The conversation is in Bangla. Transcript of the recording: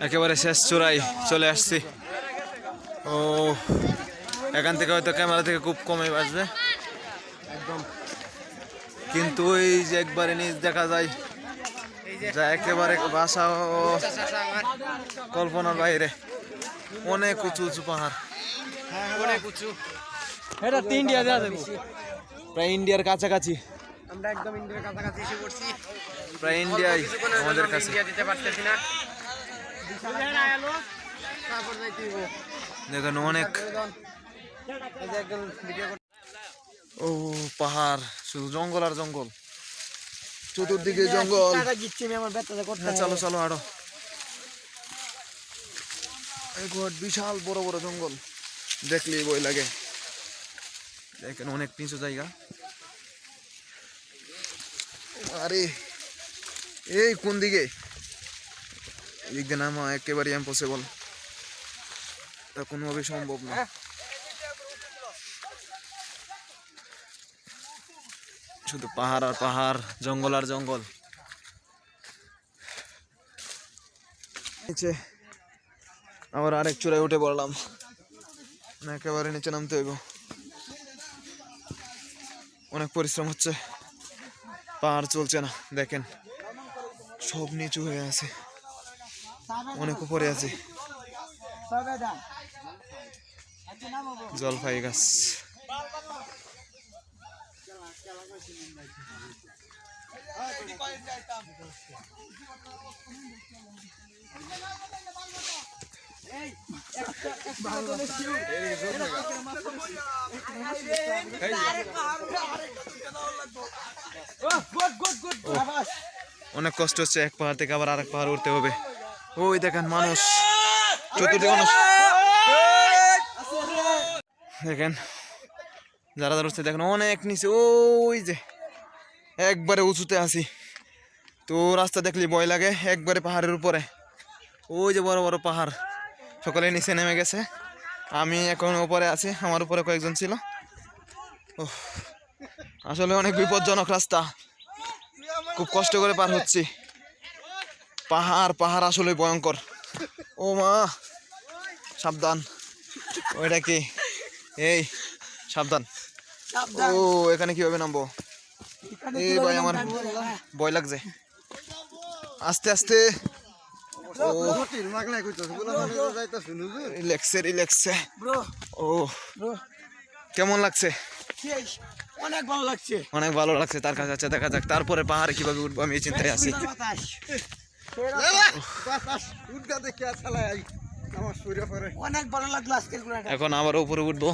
একেবারে শেষ চূড়ায় চলে আসছি। ও এখান থেকে হয়তো ক্যামেরা থেকে খুব কমে আসবে একদম, কিন্তু ওই যে একবারে নিচ দেখা যায় যা একেবারে বাসা ও কল্পনার বাইরে। অনেক উঁচু উঁচু পাহাড়, অনেক উঁচু। এটা 3 ইন্ডিয়া দেওয়া যাবে। প্রায় ইন্ডিয়ার কাছাকাছি, আমরা একদম ইন্ডিয়ার কাছাকাছি এসে পড়ছি। প্রায় ইন্ডিয়ায় আমাদের কাছে। ইন্ডিয়া দিতে পারতেছি না। তারপর যাইতে হইব। দেখেন অনেক এই যে একদম ভিডিও ও পাহাড়, শুধু জঙ্গল আর জঙ্গল, চতুর্দিকে জঙ্গল। টাকা দিচ্ছি আমি আমার ব্যবসা করতে। হ্যাঁ চলো চলো আরো। বিশাল বড় বড় জঙ্গল, দেখলেই ভয় লাগে। দেখেন অনেক নিচু জায়গা। আরে এই কোন দিকে? এদিক দিয়ে নামা একেবারে ইম্পসিবল, তা কোনোভাবে সম্ভব না। শুধু পাহাড় আর পাহাড়, জঙ্গল আর জঙ্গল। নিচে আবার আরেক চূড়ায় উঠে পড়লাম, না একেবারে নিচে নামতে হইব। অনেক পরিশ্রম হচ্ছে, পাহাড় চলছে না। দেখেন সব নিচু হয়ে আছে, অনেক উপরে আছে। জলপাই গাছ, অনেক কষ্ট হচ্ছে। এক পাহাড় থেকে আবার আরেক পাহাড় উঠতে হবে। ওই দেখেন মানুষ, চতুর্দিকে মানুষ। দেখেন যারা যারা উঠছে দেখেন অনেক নিচে, ওই যে একবারে উঁচুতে আছি। তো রাস্তা দেখলে ভয় লাগে, একবারে পাহাড়ের উপরে। ওই যে বড় বড় পাহাড়, সকলে নিচে নেমে গেছে, আমি এখন উপরে আছি। আমার উপরে কয়েকজন ছিল। আসলে অনেক বিপজ্জনক রাস্তা, খুব কষ্ট করে পার হচ্ছি। পাহাড় পাহাড় আসলে ভয়ঙ্কর। ও মা সাবধান, ওইটা কি? এই সাবধান। ও এখানে কিভাবে নামবো? এই ভাই আমার ভয় লাগছে, আস্তে আস্তে। রিল্যাক্সে রিল্যাক্সে। ও কেমন লাগছে? অনেক ভালো লাগছে, অনেক ভালো লাগছে। তার কাছে আছে, দেখা যাক তারপরে পাহাড়ে কিভাবে উঠবো, আমি এই চিন্তায় আছি। অনেক ভালো লাগলো আজকের। এখন আবার উপরে উঠবো।